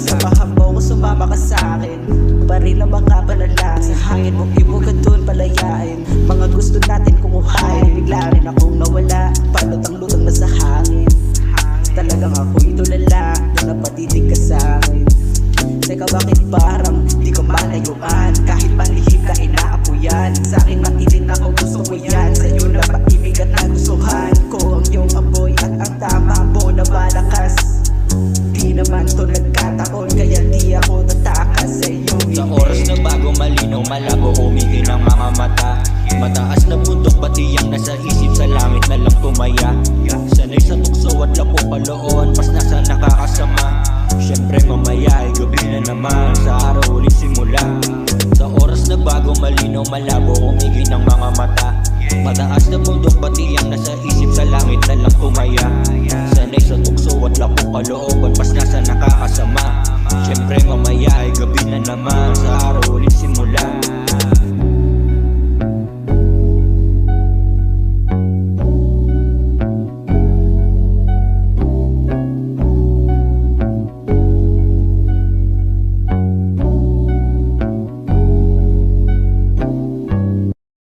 Samahan mo ko, sumama ka sa'kin. Baril na mga panalangin, sa hangin mong ibog at doon palayain. Mga gusto natin kumuhain, bigla rin akong nawala, palutang-lutang na sa hangin. Talagang ako'y tulala, na napatitig ka sa'kin. Teka, bakit parang di ko malayuan? Kahit panlihim ka inaapuyan, sa'kin makitin ako, gusto ko yan. Sa'yo na paibig at nagustuhan ko ang iyong apoy at ang tama mo na malakas. Di naman to nagkataon, kaya di ako tatakas sa iyo. Sa oras na bago, malinaw, malabo, umingin ang mga mata. Mataas na bundok, pati ang nasa isip, sa langit na lang tumaya. Sanay sa tukso at lapo kalooan, pas nasa nakakasama. Siyempre mamaya ay gabi na naman, sa araw ulit simula. Sa oras na bago, malinaw, malabo, umingin ang mga mata. Mataas na bundok, pati ang nasa isip, sa langit na lang tumaya. Sanay sa tukso at lapo kalooban, pas nasa nakakasama. Siyempre